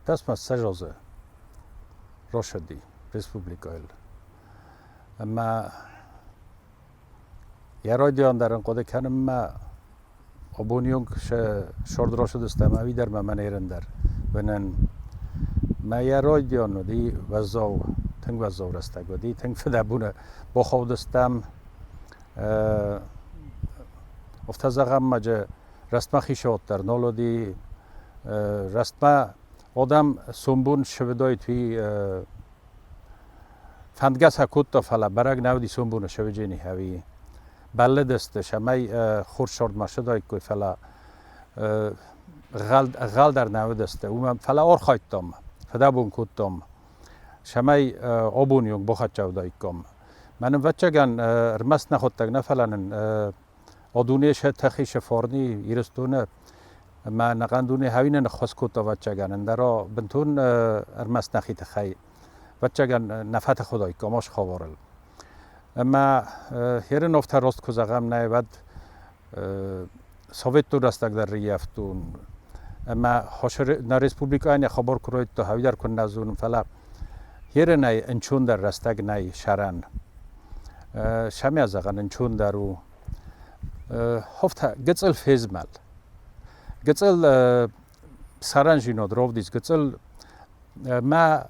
fantasma sajoze roshadi respublikail. Ama yaraydiyan daran qode kanım ma aboniyong shord roshad istamavi dar ma manirender benen ma yaraydiyan di wazaw teng wazaw rastag di teng fedabuna با خودستم افتازم مجه رسما خیشات در نولدی رسما آدم سومبون شودای توی فندگس هکوت تا فلا برگ نودی سومبون شوجینی هوی بلد است شمای خورشورد مشدای کوی فلا غال در نود است و فلا آر خایتم فدابون کوتم شمای آبونیون بخت چودای کم من وچگان رمس نخوتگ نفلان آدونیش تخیش فارنی ایرستونه ما نقندونی هاوین نخواست کوتا وچگان اندرا بنتون رمس نخیت خی وچگان نفت خدای کاماش خوارل اما هر نفت راست کزغم نه بعد سوویت تو راستگ در ریافتون اما حشر نرسپوبلیکا این خبر کروید تو هاوی در کن نزون فلا هر نه انچون در راستگ نه شران شمی از آن چون دارو هفته گذل فیزمال گذل سرانجینو درودیز گذل ما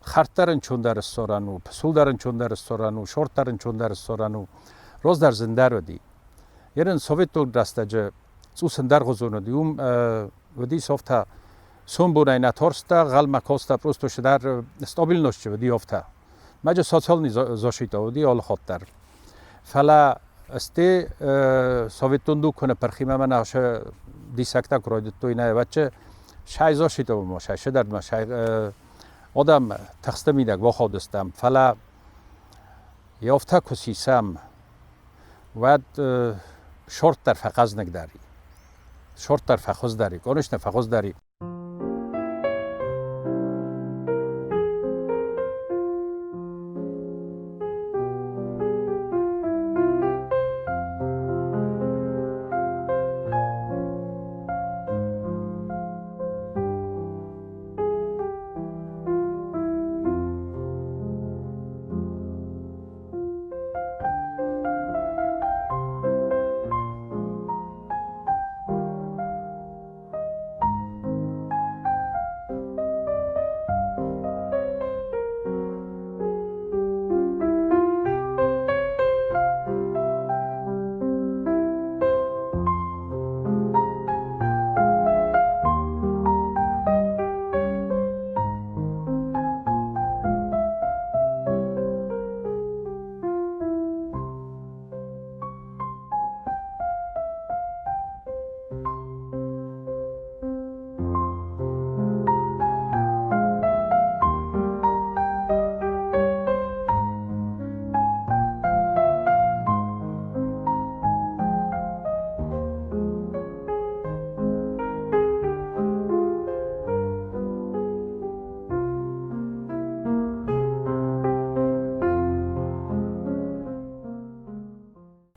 خرطرن چون در رستورانو پسول درن چون در رستورانو شورت درن چون در رستورانو روز در زنده رو دی یرن سوویت تو دستجه سوسندر غزونو دیوم ودی سوفتا سون بونای نتورستا غال مکاستا پروستوش در استابیل نوشته ودی هفته ماجه سوسیال زاشیتا ودی آل خاطر فلا استی سوویتون دو کنه پرخیمه من آشه دیسکتا کراید توی نه بچه شای زاشیتا و ما شای در ما شای آدم تخسته میدک با خودستم فلا یافته کسیسم و شورت در فقاز نگداری شورت در فقاز داری کنش نفقاز داری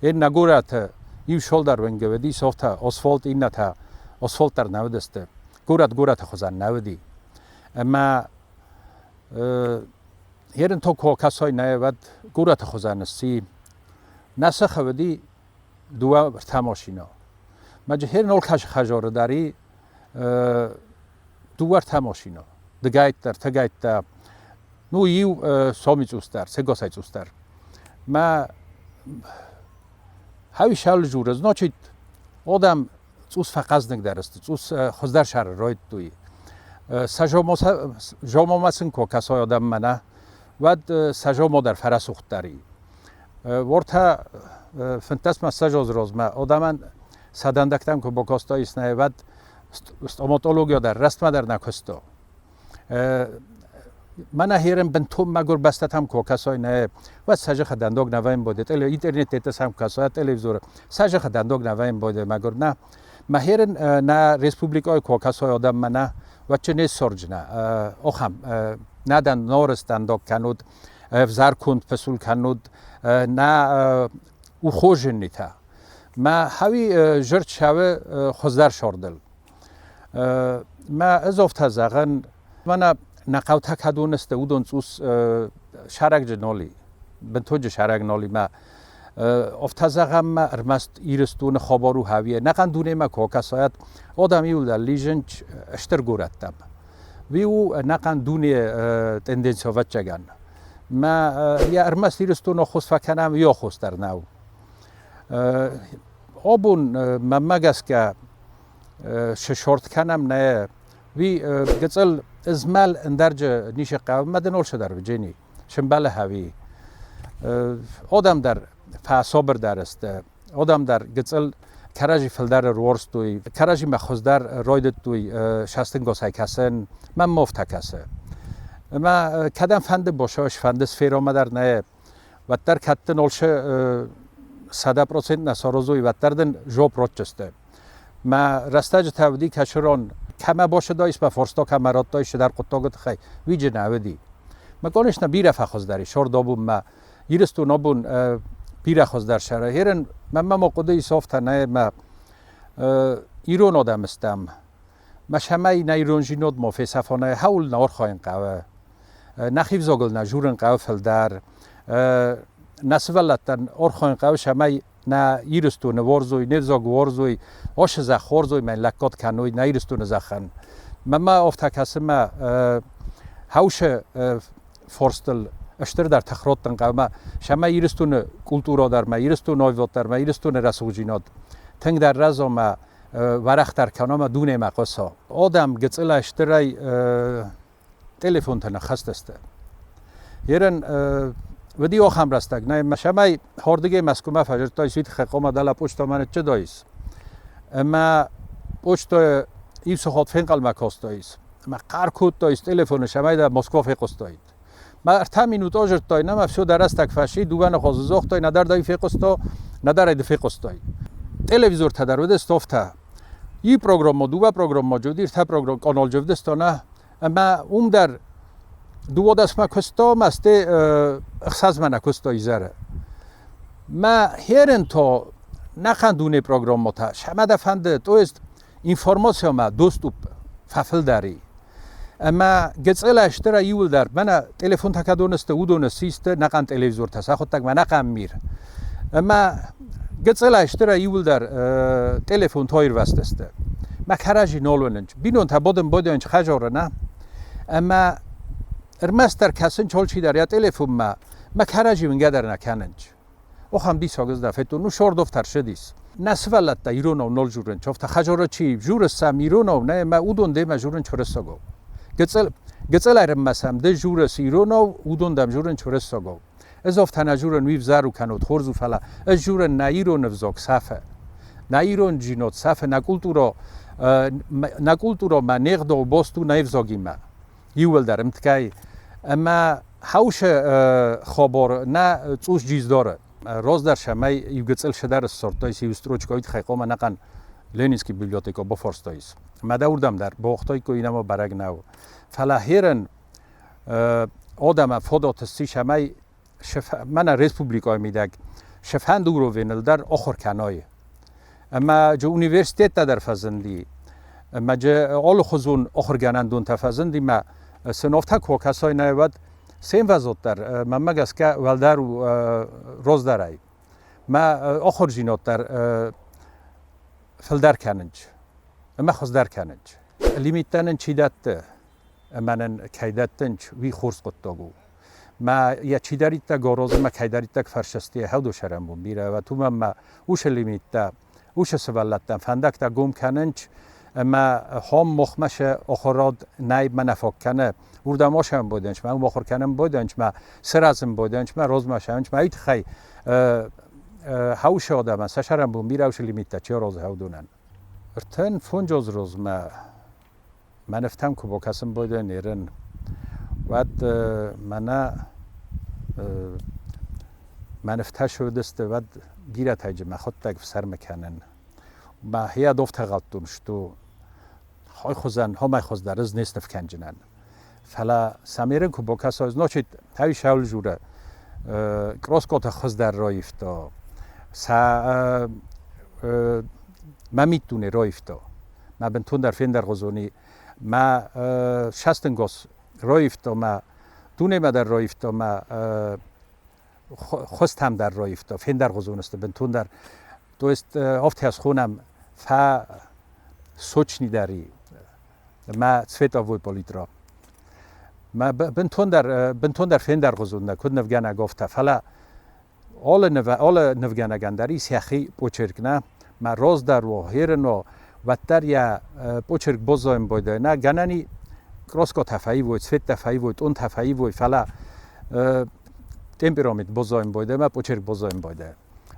این نگورات یو شولدر ونگه و دی سوفتا آسفالت این نتا آسفالت در نودسته گورات خوزن نودی اما هرن تو که کسای نود گورات خوزن سی نسخ و دی دو تماشینا مجه هر نول کش خجار داری دو تماشینا دگایت در تگایت در نو یو سامیز اوستر سگاسایت اوستر ما هاوی شال جورز ناچید آدم اوس فقاز نگدارست اوس خزدر شهر راید توی سجام مسن کو کسای آدم منه و سجام در فرسوخت داری ورتا فنتاس مساجاز روز ما آدمان سدندکتم که با کاستای اسنای و استوماتولوژیا در رسم در نکستا من هیرم بنتوم مگر بستم که کسای نه و سجا خدندوگ نوایم بوده تل اینترنت تسم کسای تلویزیون سجا خدندوگ نوایم بوده مگر نه مهیرن نه ریسپوبلیکای کوکاسای آدم منه و چه نه سرج نه آخم ندن نارستندوگ کنود افزار کند پسول کنود نه او خوش نیتا ما هاوی جرد شوه خزدر شاردل ما اضافه زغن من نقاوت کدونسته اودون اوس شرک جنالی بنتوج شرک نالی ما افتزاغم ما ارمست ایرستون خبرو هویه نقن دونه ما کوکاسایت آدمی ول در لیجنج اشتر گورتم ویو نقن دونه تندنسیا وچگان ما یا ارمست ایرستون خوست فکنم یا خوست در نو آبون ممگس که ششورت کنم نه وی گذل ازمال اندرج نیش قوم مدنول شدر بجنی شنبال هوی آدم در فعصابر درست آدم در گذل کراجی فلدر رورستوی کراجی مخوزدر رایدت توی شستن گوسای کسن من مفت کسه ما کدام فند باشاش فند سفیر آمدر نه و در کتن اولش 100% نسارزوی و دردن جوب روچسته ما رستاج تودی کشران کما باشه دایس با فرستا کمرات دایش در قطاگت خی ویج نودی ما کنش نبیره فخوز داری شور دابون ما یرستو نابون بیره خوز در شهر هرن ما قده صافت نه ما ایران آدم استم ما شمای نه ایران جینود ما فلسفانه حول نور خواهن قوه نخیف زاگل نجورن قوه فلدر نسولتن آرخوان قوه شمای نه ایرستو نوارزوی نزاگ وارزوی آش زخورزوی من لکات کنوی نه ایرستو نزخن ما افتا کسم هاوش فورستل اشتر در تخراتن قوه شما ایرستو کلتورا در ما ایرستو نایوات در ما ایرستو رسوجینات تنگ در رزا ما ورخ در کنام دونه مقاسا آدم گذل اشترای تلفن تنه خست است یرن ودی آخم رستگ نه مشمای هردگی مسکومه فجر تای سویت خقام دل پشت من چه دایس اما پشت این سخات فنقل مکاست دایس اما قرکوت دایس تلفن شمای در مسکو فقست دایید ما ارتا مینوت آجر تای نم افشو در استک فشی دوباره خازوزاخت تای ندار دای فقستا ندار اید فقست دای تلویزور تدرود استافته این پروگرام ما دو پروگرام ما جودیر تا پروگرام کانال جودستانه اما در دو دست ما کستا مسته اخساز من کستا ایزاره ما هرن تا نخندونه پروگرام ما تا شما دفنده تو است اینفورماسیون ما دوست و ففل داری اما گذل اشترا یول در من تلفن تکدونسته او دونستیسته نقن تلویزور تسا خود تک من نقم میر اما گذل اشترا یول در تلفن تایر وستسته ما کراجی نالوننج بینون تا بودنج خجاره نه اما ارمستر کسن چال چی در یا تلفن ما کراجی منگه در نکننج او هم دی ساگز دفعه نو شور دفتر شدیس نسولت دا ایرون او نال جورن چافت خجاره چی جور سم ایرون او نه ما اودون ده ما جورن چورستاگو گذل ارمسم ده جور ایرون او اودون دم جورن چورستاگو ازاف تنجورن ویف زارو کنود خورزو فلا از جورن نایرون افزاک صفه نایرون جینات صفه نکولتورا ما نقد و باستو نایفزاگی ما یول در امتکای اما هاوش خبر نه توش چیز داره راز در شمای یوگتسل شدر سورتای سیوستروچ کویت خیقام نقن لینسکی بیبلیوتیکا با فورستایس ما دوردم در باختای کو اینما برگ نو فلا هرن آدم فدات سی شمای من رسپوبلیکای میدک شفند رو وینل در آخر کنای اما جو اونیورسیتت در فزندی اما جو آل خزون آخر گنندون تفزندی ما سنافتا کوکاسای نیود سیم وزود در من مگس که ولدر و روز درای ما آخر جینات در فلدر کننج اما خز در کننج لیمیتنن چیدت منن کیدتنج وی خورس قطعو ما یا چی دارید تا گاراز ما کی دارید تا فرشستی هدو شرم بون بیره و تو ما اوش لیمیت تا اوش سوالت تا فندک تا گم کننج ما هم مخمش آخراد نایب من افاق کنه وردماش هم بودنج ما اون آخر کنم بودنج ما سرازم بودنج ما روز ماشمنج ما ایت خی هاوش آدم سشرم بون بیره اوش لیمیت تا چه روز هودونن ارتن فنجوز روز ما نفتم که با کسم بوده نیرن وقت من نفته شدست وقت گیرت هیچ ما خود تک سر میکنن ما هیا دفت غلطون شدو های خوزن ها ما خوز درز نیست نفکنجنن فلا سمیرن که با کس از ناچید هایی شاول جوره کراس کات خوز در رایفتا ما میتونه رایفتا ما بنتون در فین در غزونی ما شستنگوس رایفت و ما دونه ما در رایفت و ما خست هم در رایفت و فین در غزون است بنتون در تو است افتی از خونم فا سوچنی داری ما سویتا وی پولیترا ما بنتون در فین در غزون نکود نفگانه گفته فلا آل نفگانه گندری سیاخی پوچرک ما روز در و هیرن و وتر یا پوچرک بزایم بوده نه گنانی کروسکو تفایی بود سویت تفایی بود اون تفایی بود فلا تمپرامنت بزایم بوده ما پوچرک بزایم بوده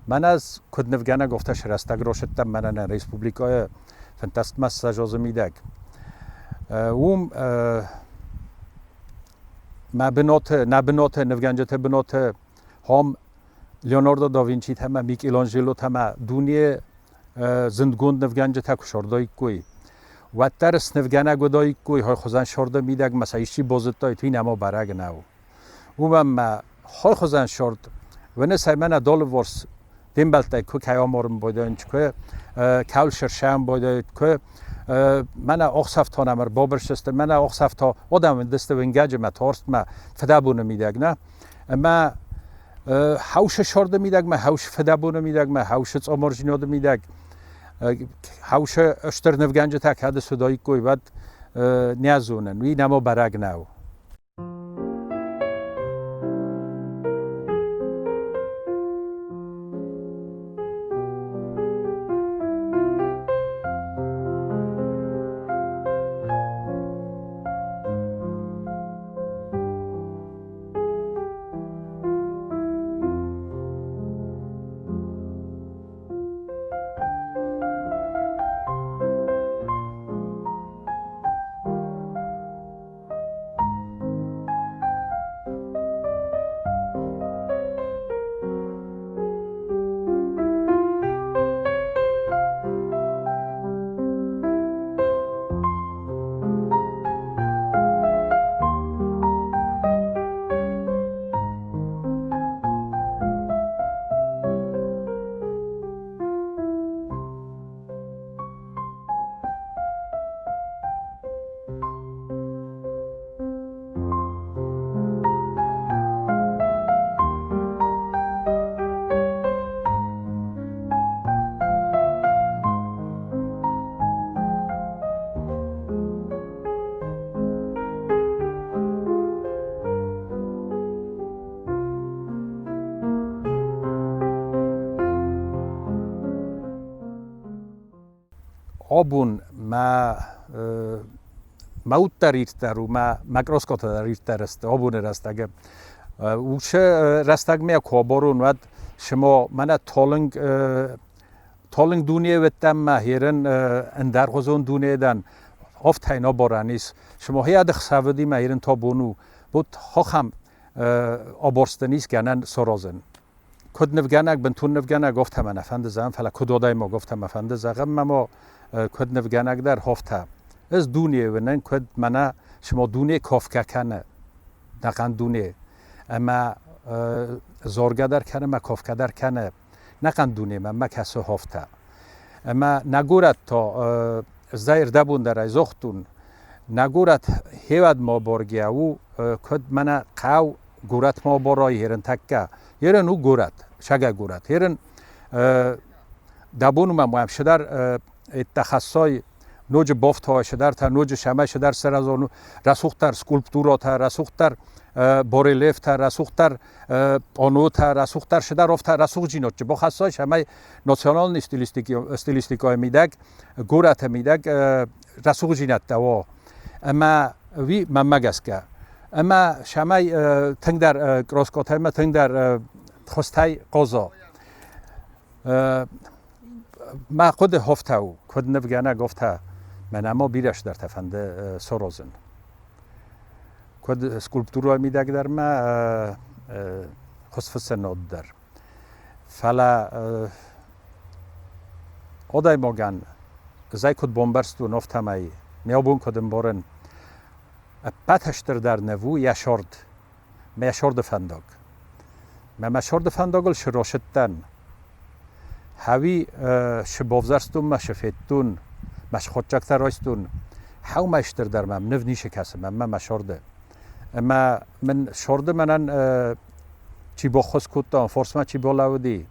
من از کد نفگانه گفته شرستگ روشتم من نه ریسپوبلیکای فانتاست مس اجازه میدک ما بنوت نفگانجت بنوت هم لیوناردو داوینچی تما میکلانجلو تما دنیا زندگوند نفگانجت کشوردای کوی و ترس نفگانه گدای کوی های خوزن شورده میدک مثلا ایشی بازدای توی نما برگ نو ما های خوزن شورد و نه سیمن دال ورس دیمبلتای کو کیامورم بوده انچ که کول شرشم بوده که من آخسافتا نمر بابرشست من آخسافتا آدم دست ونگاج ما تارست ما فدابونه میدک نه ما هاوش شورده میدک ما هاوش فدابونه میدک ما هاوش امورجینود میدک هاوش اشتر نفگانج تک هد سودای کوی بعد نیازونن وی نما برگ نو آبون ما موت ریرتر و ما مکروسکوت ریرتر است آبون رستگه وش رستگ می کوبارون ود شما من تالنگ دنیا وتم ما هیرن اندر غزون دنیا دن افت اینا بارانیس شما هیاد خسودی ما هیرن تا بونو بود هم آبورستنیس گنن سرازن کد نفگانک بنتون نفگانک گفت من افند زم فلا کدودای ما گفتم افند زغم ما کد نفگانک در هفته از دنیا و نه کد منا شما دنیا کافکه کنه نقن دنیا اما زارگه در کنه ما کافکه در کنه نقن دنیا ما کسو هفته اما نگورد تا زیر دبون در ایزاختون نگورد هیود ما بارگه او کد منا قاو گورت ما بارای هیرن تکه هیرن او گورت شگه گورت هیرن دبون ما هم شدر تخصصای نوج بافت های شدر تا نوج شمه شدر سر از آن رسوختر سکولپتورا تا رسوختر باریلیف تا رسوختر آنو تا رسوختر شدر رفت رسوخ جینات با خصای شمه ناسیونال استیلیستیکای میدک گورت میدک رسوخ جینات تا اما وی ممگس که اما شمه تنگ در کراسکات های ما تنگ در خستای قضا ما خود هفته او خود نفگانه گفته من اما بیرش در تفنده سرازن خود سکولپتورا میدک در ما خصف سناد در فلا آدای ماگن زای کد بومبرستو نفته مای میابون کدم بارن پتشتر در نوو یشارد ما یشارد فنداگ ما یشارد فنداگل شراشتن هاوی شبافزرستون ما شفیتون مش خودچکتر رایستون هاو مشتر در من نو نیشه کسم من مشورده اما من شورده منن چی با خود کتان فرس ما چی بالاودی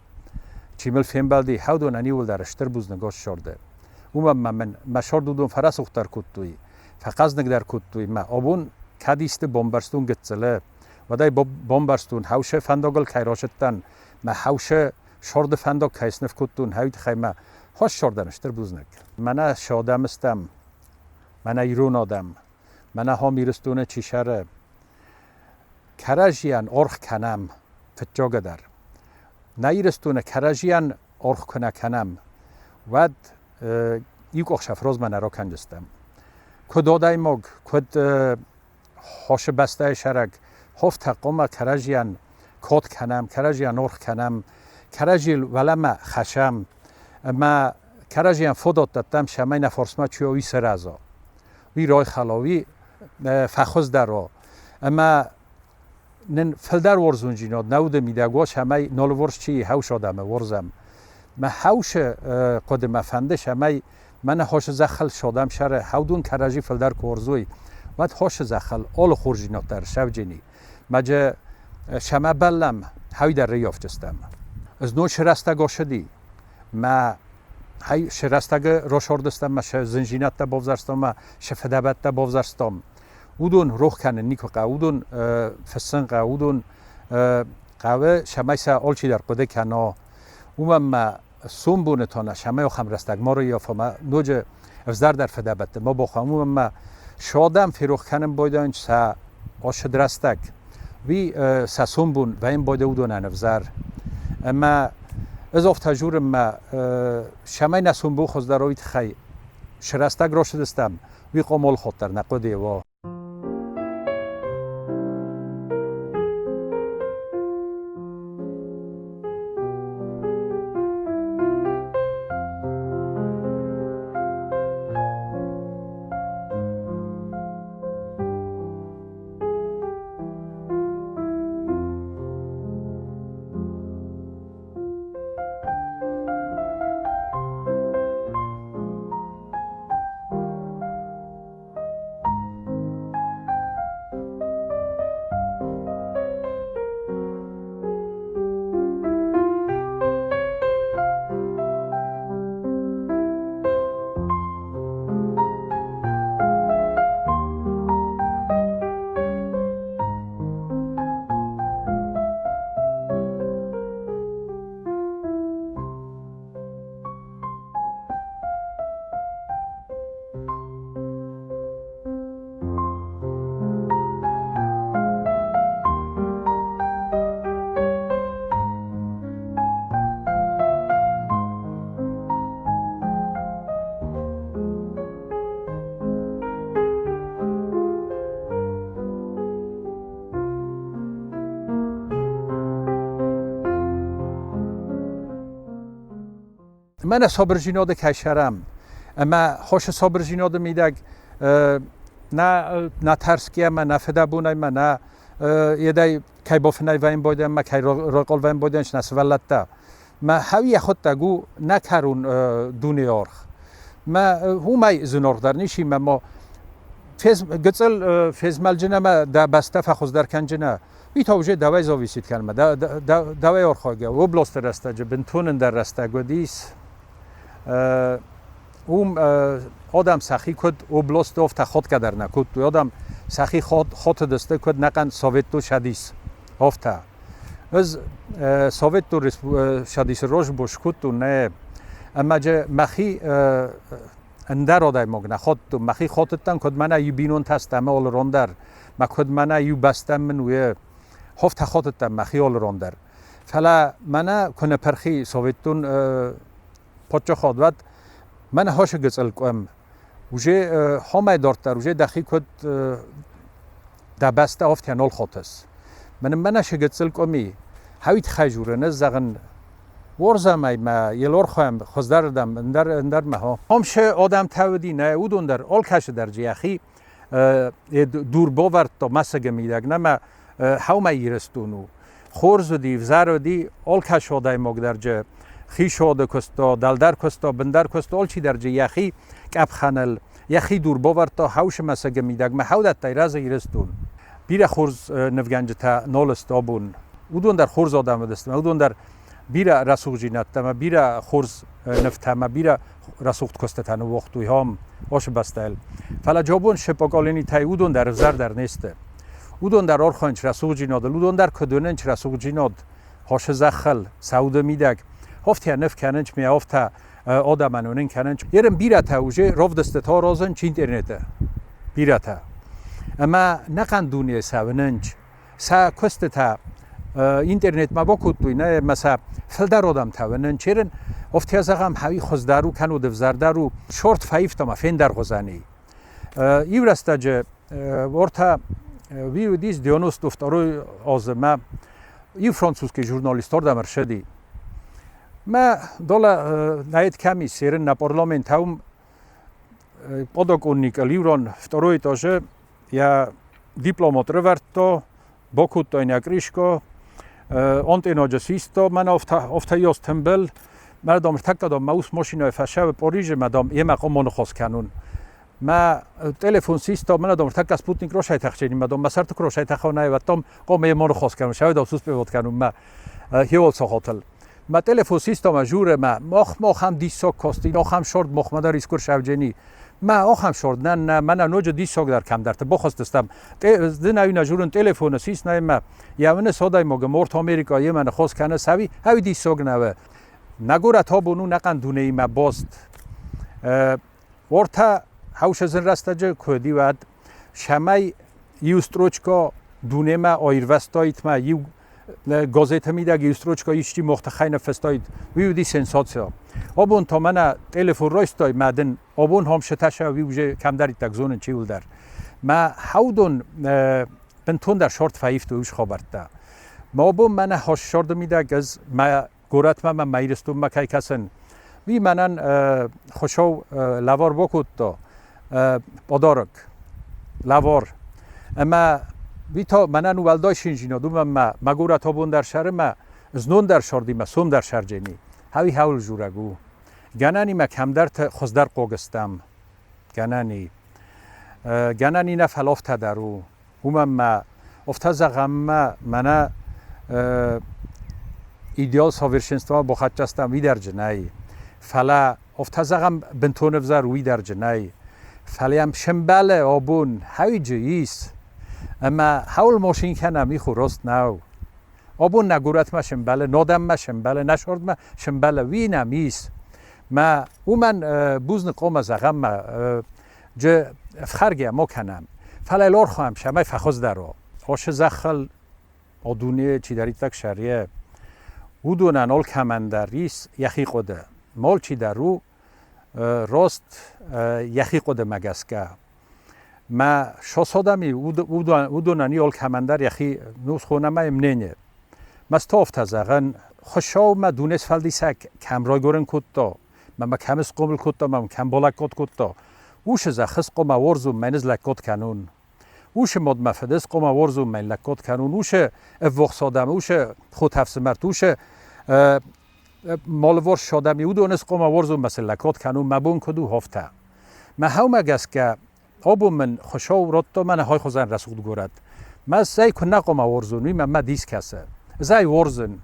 چی مل فیم بالدی هاو دون انیول در اشتر بوز نگاش شورده من مشورده دون فرس اختر کتوی فقط نگدر کتوی ما آبون کدیست بمبرستون گتزله و دای بمبرستون هاوشه فنداگل کیراشتن ما هاوشه شورده فنداگ کیسنف کتون هاوید خیمه هاش شوردن اشتر بوز نگ من شادم استم من ایرون آدم من ها میرستونه چی شره کرجیان ارخ کنم فتجاگه در نیرستونه کرجیان ارخ کنه کنم ود یک اخشفروز من را کنجستم کد آدای مگ کد هاش بسته شرک هفت قوم کرجیان کد کنم کرجیان ارخ کنم کرجیل ولما خشم ما کرجیان فودات دادم شمای نفرسما چیوی سرازا وی رای خلاوی فخوز در را اما نن فلدر ورزون جیناد نوده میده گوش همه نال ورش چی هوش آدمه ورزم ما هوش قدم فندش همه من هاش زخل شادم شره هودون کرجی فلدر کورزوی و هاش زخل آل خور جیناد در شو جینی مجه شما بلم هاوی در ریاف جستم از نو شرسته گاشدی ما هی شرستگ روشوردستم ما زنجینت تا بافزرستم ما شفدابت تا بافزرستم اودون روح کنه نیکو قاودون فسن قاودون قاوه شمایسا آلچی در قده کنا ما سومبونه تانه شمای خم رستگ ما رو یافم نوج افزار در فدابت ما بخوام ما شادم فروخ کنم بایدن سا آشد رستگ وی سا سومبون و این بایده اودون افزار اما از افتاجورم ما شمای نسون بو خوز دارویت خی شرستگ را شدستم وی قامل خاطر نقدی و من صابر جیناد کشرم اما خوش صابر جیناد میدگ نه ترس کیم نه فدا بونه من نه یدای کی بافنای وین بودم ما کی رقال وین بودنش نسولت ما هوی خود تگو نکرون دنیار ما همه زنار در نیشی ما فیز گذل فیز مالجنه ما دا بسته فخوز در کنجنه بی توجه دوای زاویسید کنم دوای آرخاگه و بلاست رسته جبنتونن در رسته گودیس آدم سخی کد او بلاست افت خود کدر نکد تو آدم سخی خود دسته کد نکن سویت تو شدیس افته از سویت تو شدیس روش بوش کد تو نه اما جه مخی اندر آدای مگنه خود تو مخی خودتن کد منه یو بینون تست همه آل راندر ما کد منه یو بستم منوی هفت خودتن مخی آل راندر فلا منه کنه پرخی سویتون پاچه خود ود من هاش گسل کم وجه همه دارتر وجه دخی کد دبسته هفت نال خودست من شگسل کمی هویت خجوره نزدن ورزم ما یلور خواهم خزدردم اندر مها همشه آدم تودی نه اودون در آل کش در جیخی دور باورد تا مسگ میدگ نه ما همه ایرستونو خورز و دی وزر و دی آل کش آدای مگ در جه خی شاد کستا دلدر کستا بندر کستا آل چی درجه یخی کپ خنل یخی دور باور تا حوش مسگه میدگ ما حودت تایرز ایرستون بیره خورز نفگنج تا نالستا بون اودون در خورز آدم دستم اودون در بیره رسوق جینت ما بیره خورز نفته ما بیره رسوق کستتن و وقتوی هم آش بستل فلا جابون شپاگالینی تای اودون در زر در نیسته اودون در آرخانچ رسوق جیناد اودون در کدوننچ رسوق جیناد هاش زخل سعود میدگ هفته نف کننچ می هفته آدمانونن کننچ یرم بیره تا اوجه راف دسته تا رازن چی اینترنته بیره تا اما نقن دونیه سوننچ سا کسته تا اینترنت ما با کدوی نه مثلا فلدر آدم تاونن چیرن افتی از اقام هایی خزدارو کنو دفزاردارو شورت فایف تا ما فین در غزانی ایو رسته جه ورطا ویو دیز دیانوس دفتارو آزمه ایو فرانسوس که جورنالیستار دمر شدی ما دولا ناید کمی سیرن نا پارلامنت هم پاداک اونیک لیوران فتاروی تاشه یا دیپلومات رو ورد تا با کود تا اینک ریشکا آنتینا جسیستا من افتا یاز تنبل مردم تک دادم موس ماشینای فشه و پاریژ مدام یه مقام منو خواست کنون ما تلفن سیستا من دادم تک سپوتنیک رو شای تخشینی مدام مسر تک رو شای تخونه و تام قام یه منو خواست کنون شاید افسوس بیود کنون ما هیول ساختل ما تلفن سیستا مجور ما هم دیساک کاستی هم شورد مخمده ریسکور شوجنی ما هم شورد نه من نوج دیساک در کم درت بخواستم دنیای نجورن تلفن سیست نه ما یعنی ساده ما گمرت آمریکا یه من خواست کنه سوی هاوی دیساک نه نگوره تا بونو نقن دونه ای ما باست ورتا هاوش زن رستجه کدی ود شمای یوستروچکا دونه ما آیروستایت ما یو گازیت میده یوستروچکا ایشتی مختخین فستایت ویو دی سنساتسیا آبون تا من تلفن رایستای مدن آبون هم شتشه ویوجه کم داری تگزون چیول در ما هاودون بنتون در شورت فایف توش خبرده ما آبون من هاش شورد میده از ما گورت ما میرستم ما کی کسن وی منن خوشو لوار بکود تا پادارک لوار اما وی تا منن ولدای شینجینا دوم ما گورت بون در شهر ما زنون در شاردی ما سوم در شرجنی هاوی هاول جورگو گنانی ما کم در خزدر قوگستم گنانی نه فلافت درو ما افتاز غم من ایدئال ساورشنستوا با خدچستم وی در جنای فلا افتازم بنتون افزار وی در جنای فلیم شنبال آبون هاوی جیس اما حول ماشین کنم ای خورست نو آبون نگورت ما شنبال نادم ما شنبال نشورد ما شنبال وی نمیس ما او من بوزن قوم زغم ما جه افخرگی ما کنم فلا لار خواهم شمای فخوز درو خوش زخل آدونه چی داری تک شریه او دونن آل کمندر ریس یخی قده مال چی در رو راست یخی قده مگسکه ما شاسادمی او دوننی آل کمندر یخی نوز خونه ما امنینه مستافت ازغن خوشاو ما دونست فلدی سک کم رای گورن کد دا ما کمس قمل کد دا ما کم بالک کد دا اوش زخص قم ورزو منز لکد کنون اوش مد مفدس قم ورزو من لکد کنون اوش افوخ سادم اوش خود حفظ مرد اوش مالوار شادم او دونست قم ورزو مثل لکد کنون مبون کدو هفته ما هاو مگس که آبو من خوشاو رد من های خوزن رسول گورد ما زی کنه قم ورزو نوی ما دیس کسه زی ورزن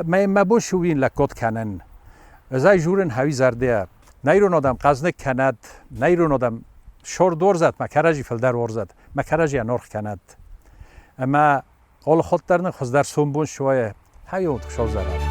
ما بون شوین لکد کنن زی جورن هاوی زرده نیرون آدم قزنک کند نیرون آدم شور دور زد ما کرجی فلدر ورزد ما کرجی انارخ کند اما آل خود درن خوز در سنبون شویه هاوی اون تخشاو زرد